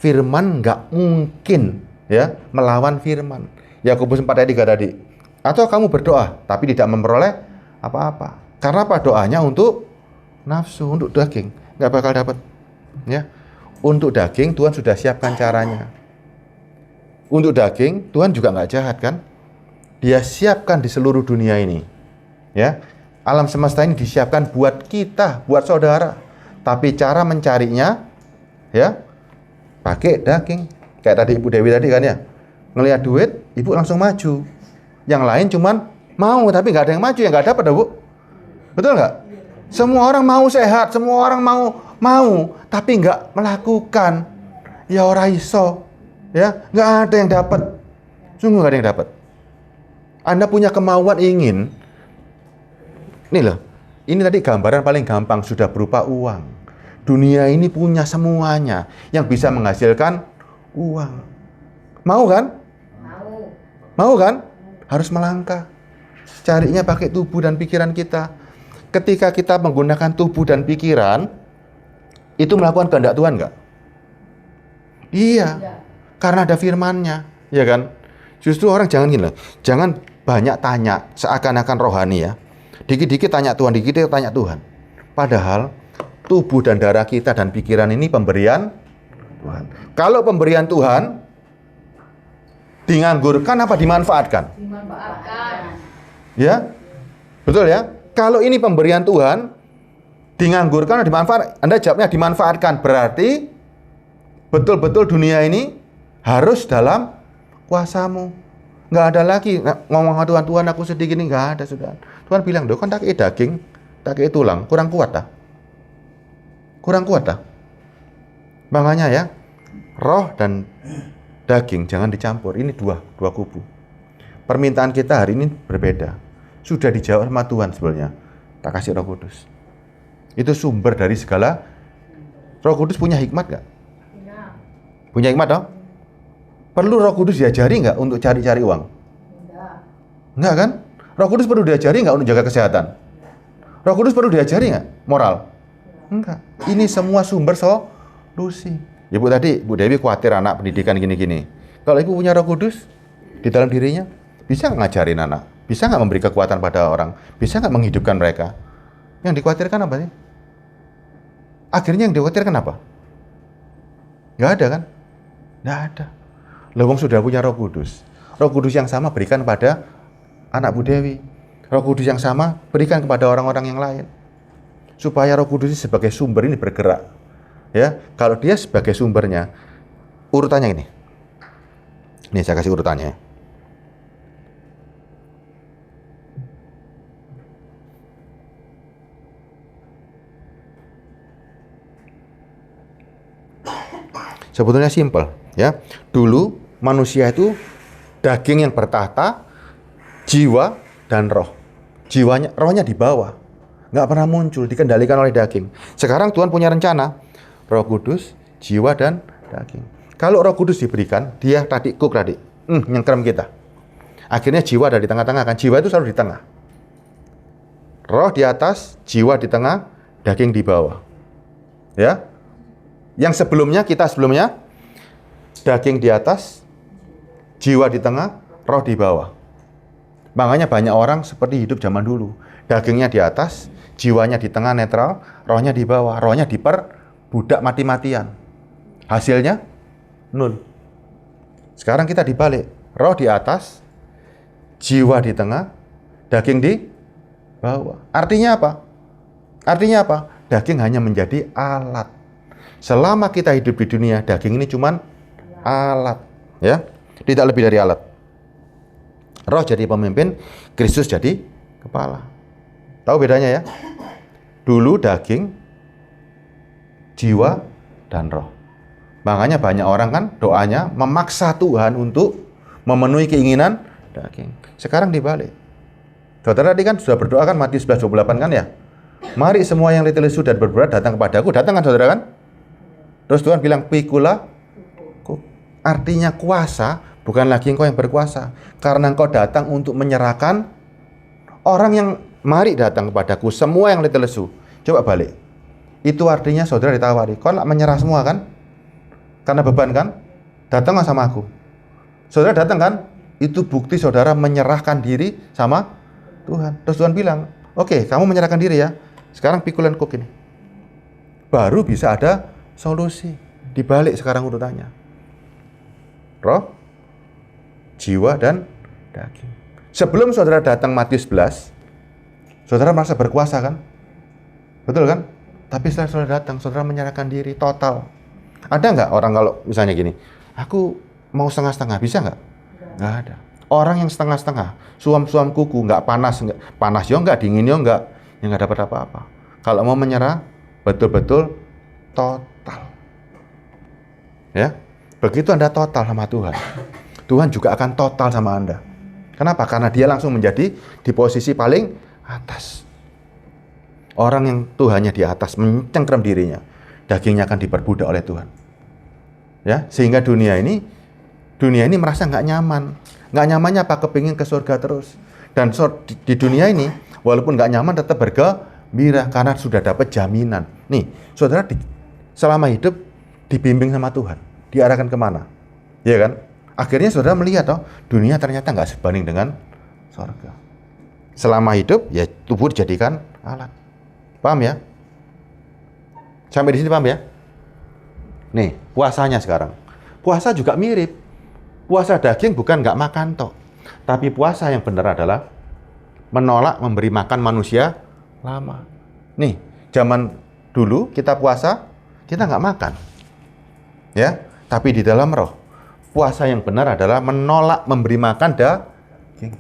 Firman nggak mungkin ya melawan firman. Yakobus 4 ayat 3 tadi. Atau kamu berdoa tapi tidak memperoleh apa-apa. Karena apa? Doanya untuk nafsu, untuk daging. Nggak bakal dapat. Ya. Untuk daging Tuhan sudah siapkan caranya. Untuk daging Tuhan juga nggak jahat kan? Dia siapkan di seluruh dunia ini. Ya. Alam semesta ini disiapkan buat kita, buat saudara. Tapi cara mencarinya, ya, pakai daging. Kayak tadi Ibu Dewi tadi kan ya. Ngelihat duit, Ibu langsung maju. Yang lain cuman mau, tapi nggak ada yang maju, yang nggak dapat, Bu. Betul nggak? Semua orang mau sehat, semua orang mau, tapi nggak melakukan. Ya ora iso. Ya, nggak ada yang dapat. Sungguh nggak ada yang dapat. Anda punya kemauan ingin. Nih loh, ini tadi gambaran paling gampang, sudah berupa uang. Dunia ini punya semuanya yang bisa menghasilkan uang. Mau kan? Mau kan? Harus melangkah. Carinya pakai tubuh dan pikiran kita. Ketika kita menggunakan tubuh dan pikiran, itu melakukan kehendak Tuhan nggak? Iya. Karena ada firman-Nya, ya kan? Justru orang jangan gini loh. Jangan banyak tanya seakan-akan rohani ya. Dikit-dikit tanya Tuhan, dikit-dikit tanya Tuhan. Padahal tubuh dan darah kita dan pikiran ini pemberian Tuhan. Kalau pemberian Tuhan dianggurkan apa dimanfaatkan? Dimanfaatkan. Ya? Betul ya? Kalau ini pemberian Tuhan dianggurkan atau dimanfaatkan? Anda jawabnya dimanfaatkan. Berarti betul-betul dunia ini harus dalam kuasamu. Nggak ada lagi ngomong sama Tuhan, Tuhan aku sedih gini, nggak ada sudah. Tuhan bilang, "Doh kan tak kei daging, tak kei tulang, kurang kuat dah." Kurang kuat dah. Makanya ya, roh dan daging jangan dicampur. Ini dua kubu. Permintaan kita hari ini berbeda. Sudah dijawab sama Tuhan sebenarnya. Tak kasih Roh Kudus. Itu sumber dari segala. Roh Kudus punya hikmat nggak? Punya hikmat dong? Perlu Roh Kudus diajari nggak untuk cari-cari uang? Enggak kan? Roh Kudus perlu diajari nggak untuk jaga kesehatan? Roh Kudus perlu diajari nggak moral? Enggak. Ini semua sumber solusi. Ibu tadi, Bu Dewi khawatir anak pendidikan gini-gini. Kalau Ibu punya Roh Kudus di dalam dirinya, bisa ngajarin anak. Bisa nggak memberi kekuatan pada orang? Bisa nggak menghidupkan mereka? Yang dikhawatirkan apa sih? Akhirnya yang dikhawatirkan apa? Nggak ada kan? Nggak ada. Lawang sudah punya Roh Kudus. Roh Kudus yang sama berikan pada anak Bu Dewi. Roh Kudus yang sama berikan kepada orang-orang yang lain. Supaya Roh Kudus sebagai sumber ini bergerak. Ya, kalau dia sebagai sumbernya, urutannya ini. Nih saya kasih urutannya. Sebetulnya simpel, ya. Dulu manusia itu daging yang bertahta, jiwa dan roh. Rohnya di bawah, nggak pernah muncul, dikendalikan oleh daging. Sekarang Tuhan punya rencana, Roh Kudus, jiwa dan daging. Kalau Roh Kudus diberikan, dia tadi nyengkrem kita. Akhirnya jiwa ada di tengah-tengah kan, jiwa itu selalu di tengah. Roh di atas, jiwa di tengah, daging di bawah. Ya. Yang sebelumnya, daging di atas, jiwa di tengah, roh di bawah. Makanya banyak orang seperti hidup zaman dulu. Dagingnya di atas, jiwanya di tengah netral, rohnya di bawah. Rohnya diperbudak mati-matian. Hasilnya, 0. Sekarang kita dibalik. Roh di atas, jiwa di tengah, daging di bawah. Artinya apa? Daging hanya menjadi alat. Selama kita hidup di dunia, daging ini cuman alat, ya, tidak lebih dari alat. Roh jadi pemimpin, Kristus jadi kepala. Tahu bedanya ya? Dulu daging, jiwa, dan roh. Makanya banyak orang kan doanya memaksa Tuhan untuk memenuhi keinginan daging. Sekarang dibalik. Saudara tadi kan sudah berdoa kan Matius 11:28 kan ya? Mari semua yang letih lesu dan berberat datang kepadaku. Datang kan saudara kan? Terus Tuhan bilang, pikulah. Artinya kuasa, bukan lagi engkau yang berkuasa. Karena engkau datang untuk menyerahkan orang yang mari datang kepadaku, semua yang letih lesu. Coba balik. Itu artinya saudara ditawari. Kau nak menyerah semua kan? Karena beban kan? Datanglah sama aku. Saudara datang kan? Itu bukti saudara menyerahkan diri sama Tuhan. Terus Tuhan bilang, oke, kamu menyerahkan diri ya. Sekarang pikul and cook ini. Baru bisa ada solusi. Dibalik sekarang urutannya. Roh, jiwa, dan daging. Sebelum saudara datang Matius 11, saudara merasa berkuasa kan? Betul kan? Tapi setelah saudara datang, saudara menyerahkan diri total. Ada nggak orang kalau misalnya gini, aku mau setengah-setengah, bisa nggak? Nggak ada. Orang yang setengah-setengah, suam-suam kuku, nggak panas ya nggak, dingin ya nggak, ya nggak dapat apa-apa. Kalau mau menyerah, betul-betul total. Ya, begitu Anda total sama Tuhan, Tuhan juga akan total sama Anda. Kenapa? Karena dia langsung menjadi di posisi paling atas. Orang yang Tuhannya di atas, mencengkram dirinya, dagingnya akan diperbudak oleh Tuhan. Ya, sehingga dunia ini merasa nggak nyaman. Nggak nyamannya apa? Kepingin ke surga terus. Dan di dunia ini, walaupun nggak nyaman, tetap bergembira karena sudah dapat jaminan. Nih, saudara selama hidup dibimbing sama Tuhan, diarahkan kemana? Ya kan? Akhirnya saudara melihat, dunia ternyata nggak sebanding dengan surga. Selama hidup, ya tubuh dijadikan alat. Paham ya? Sampai di sini paham ya? Nih, puasanya sekarang. Puasa juga mirip. Puasa daging bukan nggak makan toh. Tapi puasa yang benar adalah menolak memberi makan manusia lama. Nih, zaman dulu kita puasa, kita nggak makan. Ya, tapi di dalam roh, puasa yang benar adalah menolak memberi makan daging.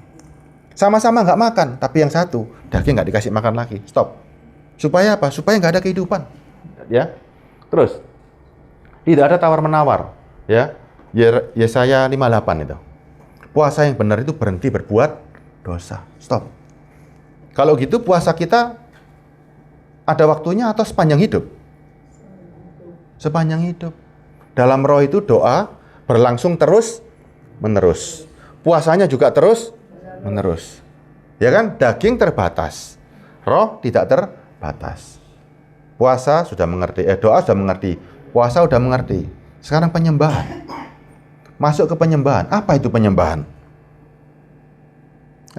Sama-sama nggak makan, tapi yang satu, daging nggak dikasih makan lagi. Stop. Supaya apa? Supaya nggak ada kehidupan. Ya. Terus, tidak ada tawar-menawar. Ya. Yesaya 58 itu. Puasa yang benar itu berhenti berbuat dosa. Stop. Kalau gitu puasa kita ada waktunya atau sepanjang hidup? Sepanjang hidup. Dalam roh itu doa berlangsung terus menerus. Puasanya juga terus menerus. Ya kan? Daging terbatas. Roh tidak terbatas. Puasa sudah mengerti, doa sudah mengerti. Puasa sudah mengerti. Sekarang penyembahan. Masuk ke penyembahan. Apa itu penyembahan?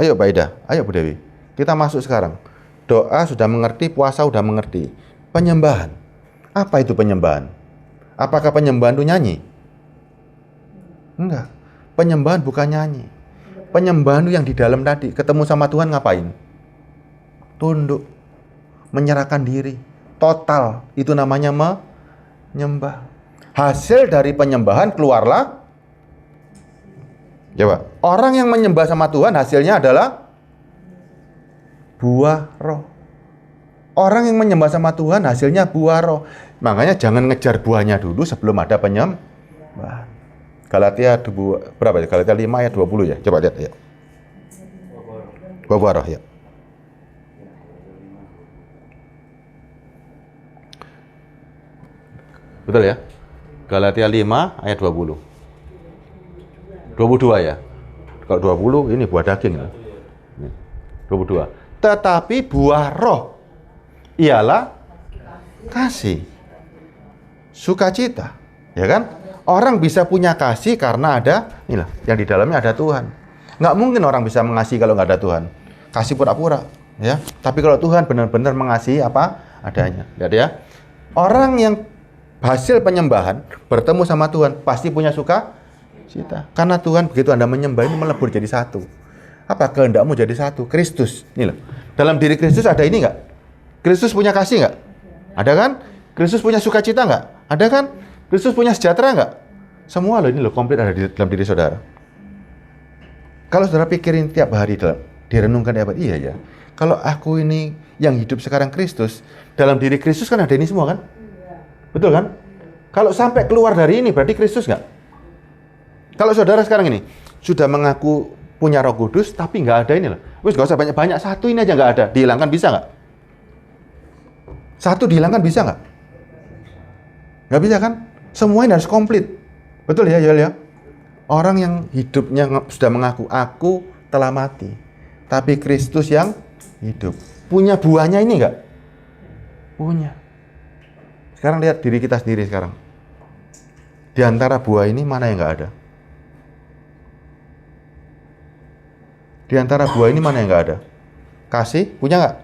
Ayo Mbak Ida, ayo Bu Dewi. Kita masuk sekarang. Doa sudah mengerti, puasa sudah mengerti. Penyembahan. Apa itu penyembahan? Apakah penyembahan itu nyanyi? Enggak. Penyembahan bukan nyanyi. Penyembahan itu yang di dalam tadi. Ketemu sama Tuhan ngapain? Tunduk. Menyerahkan diri. Total. Itu namanya menyembah. Hasil dari penyembahan keluarlah. Coba. Orang yang menyembah sama Tuhan hasilnya adalah buah roh. Orang yang menyembah sama Tuhan hasilnya buah roh. Makanya jangan ngejar buahnya dulu sebelum ada penyembahan. Galatia berapa ya? Galatia 5 ayat 20 ya. Coba lihat ya. Buah roh ya. Betul ya? Galatia 5 ayat 20. 22 ya. Kalau 20 ini buah daging ya. 22. Tetapi buah roh ialah kasih, sukacita, ya kan? Orang bisa punya kasih karena ada, inilah, yang di dalamnya ada Tuhan. Nggak mungkin orang bisa mengasihi kalau nggak ada Tuhan. Kasih pura-pura, ya. Tapi kalau Tuhan benar-benar mengasihi apa adanya, lihat ya. Orang yang hasil penyembahan bertemu sama Tuhan pasti punya sukacita. Karena Tuhan begitu Anda menyembah ini melebur jadi satu. Apa kehendakmu jadi satu? Kristus, ini loh. Dalam diri Kristus ada ini nggak? Kristus punya kasih nggak? Ada kan? Kristus punya sukacita nggak? Ada kan? Kristus punya sejahtera nggak? Semua loh ini loh komplit ada di dalam diri saudara. Kalau saudara pikirin tiap hari direnungkan tiap hari, iya ya. Kalau aku ini yang hidup sekarang Kristus, dalam diri Kristus kan ada ini semua kan? Betul kan? Kalau sampai keluar dari ini berarti Kristus nggak? Kalau saudara sekarang ini sudah mengaku punya Roh Kudus tapi nggak ada ini loh. Wis nggak usah banyak-banyak, satu ini aja nggak ada, dihilangkan bisa nggak? Satu dihilangkan bisa nggak? Nggak bisa kan? Semua ini harus komplit. Betul ya, Yol ya? Orang yang hidupnya sudah mengaku, aku telah mati, tapi Kristus yang hidup. Punya buahnya ini nggak? Punya. Sekarang lihat diri kita sendiri sekarang. Di antara buah ini mana yang nggak ada? Di antara buah ini mana yang nggak ada? Kasih, punya nggak?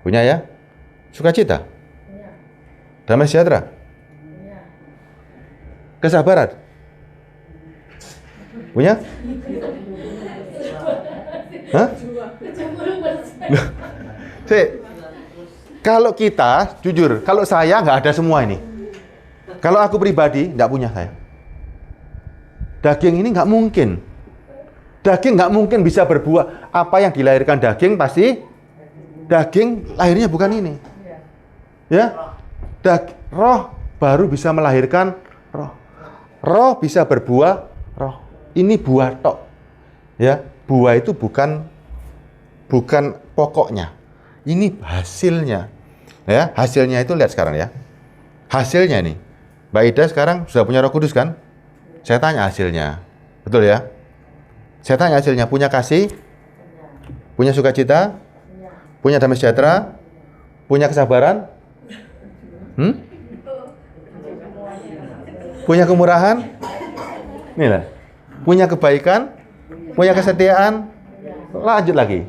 Punya ya? Sukacita? Damai sejahtera? Kesabaran? Punya? Hah? Kalau kita, jujur, kalau saya nggak ada semua ini. Kalau aku pribadi, nggak punya saya. Daging ini nggak mungkin. Daging nggak mungkin bisa berbuah. Apa yang dilahirkan daging pasti daging lahirnya bukan ini. Ya, roh baru bisa melahirkan roh. Roh bisa berbuah roh. Ini buah tok. Ya, buah itu bukan pokoknya. Ini hasilnya. Ya, hasilnya itu lihat sekarang ya. Hasilnya nih. Mbak Ida sekarang sudah punya Roh Kudus kan? Saya tanya hasilnya. Betul ya? Saya tanya hasilnya, punya kasih? Punya sukacita? Punya damai sejahtera? Punya kesabaran? Punya kemurahan? Inilah. Punya kebaikan? Punya kesetiaan? Lanjut lagi,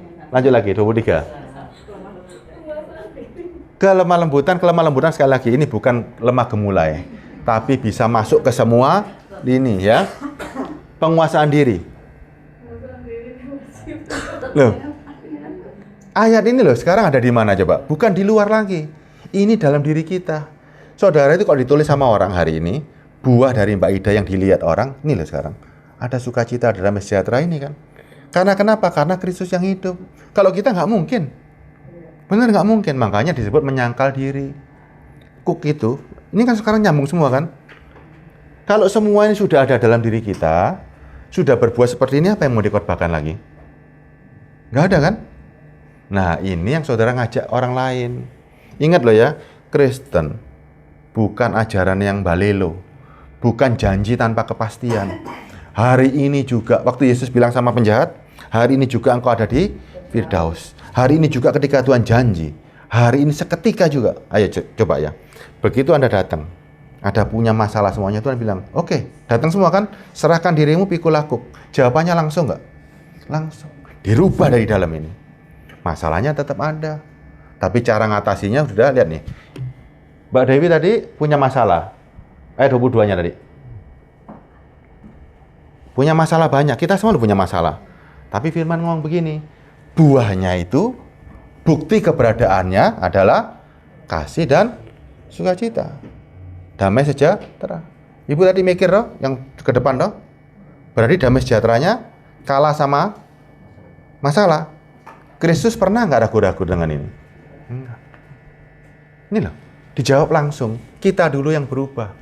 23. Kelemah lembutan sekali lagi, ini bukan lemah gemulai, tapi bisa masuk ke semua lini ya. Penguasaan diri. Loh. Ayat ini loh sekarang ada di mana coba? Bukan di luar lagi. Ini dalam diri kita. Saudara itu kalau ditulis sama orang hari ini, buah dari Mbak Ida yang dilihat orang, ini loh sekarang. Ada sukacita, ada damai sejahtera ini kan. Karena kenapa? Karena Kristus yang hidup. Kalau kita nggak mungkin. Benar nggak mungkin. Makanya disebut menyangkal diri. Kuk itu, ini kan sekarang nyambung semua kan. Kalau semua ini sudah ada dalam diri kita, sudah berbuah seperti ini, apa yang mau dikorbankan lagi? Nggak ada kan? Nah ini yang saudara ngajak orang lain. Ingat loh ya, Kristen bukan ajaran yang balelo, bukan janji tanpa kepastian. Hari ini juga, waktu Yesus bilang sama penjahat, hari ini juga engkau ada di Firdaus. Hari ini juga ketika Tuhan janji, hari ini seketika juga. Ayo coba ya, begitu Anda datang, ada punya masalah semuanya, Tuhan bilang, oke, datang semua kan, serahkan dirimu pikul lakuk. Jawabannya langsung nggak? Langsung. Dirubah dari dalam ini. Masalahnya tetap ada. Tapi cara ngatasinya sudah, lihat nih. Mbak Dewi tadi punya masalah. 22-nya tadi. Punya masalah banyak. Kita semua punya masalah. Tapi firman ngomong begini. Buahnya itu, bukti keberadaannya adalah kasih dan sukacita. Damai sejahtera. Ibu tadi mikir loh, yang ke depan loh. Berarti damai sejahteranya kalah sama masalah. Kristus pernah nggak ragu-ragu dengan ini? Enggak. Ini loh, dijawab langsung. Kita dulu yang berubah.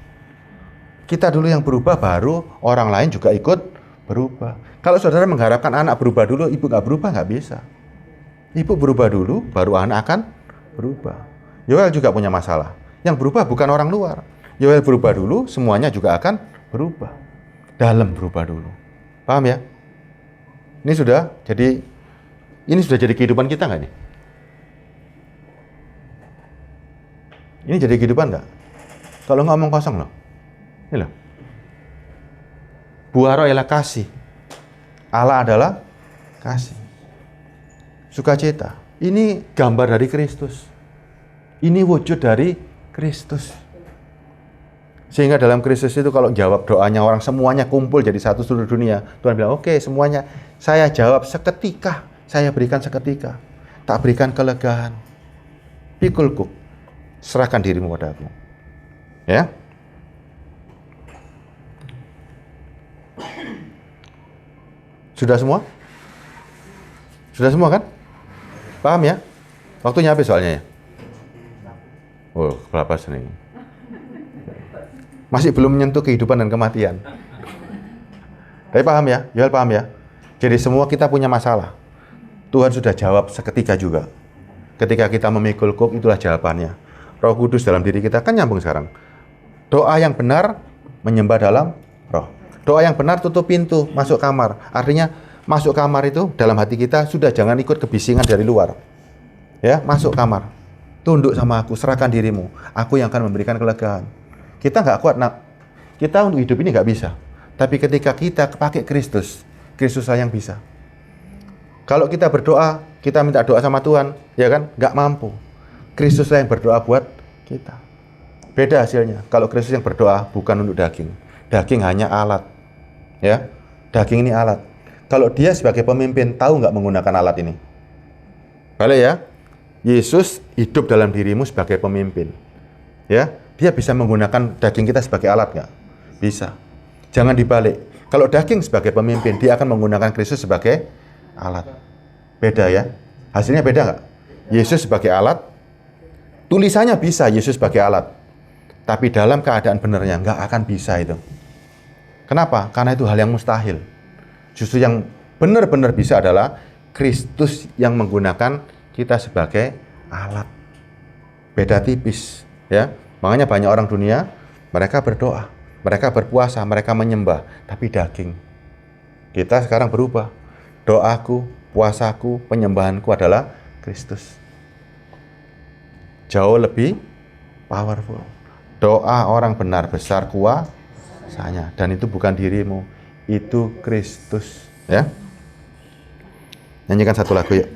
Kita dulu yang berubah, baru orang lain juga ikut berubah. Kalau saudara mengharapkan anak berubah dulu, ibu nggak berubah, nggak bisa. Ibu berubah dulu, baru anak akan berubah. Yoel juga punya masalah. Yang berubah bukan orang luar. Yoel berubah dulu, semuanya juga akan berubah. Dalam berubah dulu. Paham ya? Ini sudah jadi kehidupan kita nggak nih? Ini jadi kehidupan nggak? Kalau nggak omong kosong loh. Ini loh. Buah roh ialah kasih. Allah adalah kasih. Sukacita. Ini gambar dari Kristus. Ini wujud dari Kristus. Sehingga dalam Kristus itu kalau jawab doanya orang semuanya kumpul jadi satu seluruh dunia. Tuhan bilang, oke, semuanya saya jawab seketika. Saya berikan seketika. Tak berikan kelegaan. Pikulku. Serahkan dirimu padaku. Ya. Sudah semua? Sudah semua kan? Paham ya? Waktunya habis soalnya ya? Oh, berapa nih? Masih belum menyentuh kehidupan dan kematian. Tapi paham ya? Yoel paham ya? Jadi semua kita punya masalah. Tuhan sudah jawab seketika juga. Ketika kita memikul kuk, itulah jawabannya. Roh Kudus dalam diri kita kan nyambung sekarang. Doa yang benar menyembah dalam roh. Doa yang benar tutup pintu, masuk kamar. Artinya masuk kamar itu dalam hati kita sudah jangan ikut kebisingan dari luar. Ya, masuk kamar. Tunduk sama aku, serahkan dirimu. Aku yang akan memberikan kelegaan. Kita nggak kuat, nak. Kita untuk hidup ini nggak bisa. Tapi ketika kita pakai Kristus, Kristuslah yang bisa. Kalau kita berdoa, kita minta doa sama Tuhan, ya kan? Nggak mampu. Kristuslah yang berdoa buat kita. Beda hasilnya. Kalau Kristus yang berdoa bukan untuk daging. Daging hanya alat. Ya, daging ini alat. Kalau dia sebagai pemimpin tahu nggak menggunakan alat ini? Balik ya. Yesus hidup dalam dirimu sebagai pemimpin. Ya, dia bisa menggunakan daging kita sebagai alat nggak? Bisa. Jangan dibalik. Kalau daging sebagai pemimpin, dia akan menggunakan Kristus sebagai alat. Beda ya. Hasilnya beda nggak? Yesus sebagai alat. Tulisannya bisa Yesus sebagai alat. Tapi dalam keadaan benarnya nggak akan bisa itu. Kenapa? Karena itu hal yang mustahil. Justru yang benar-benar bisa adalah Kristus yang menggunakan kita sebagai alat. Beda tipis. Ya. Makanya banyak orang dunia, mereka berdoa, mereka berpuasa, mereka menyembah, tapi daging. Kita sekarang berubah. Doaku, puasaku, penyembahanku adalah Kristus. Jauh lebih powerful. Doa orang benar besar kuasanya. Dan itu bukan dirimu, itu Kristus. Ya. Nyanyikan satu lagu ya.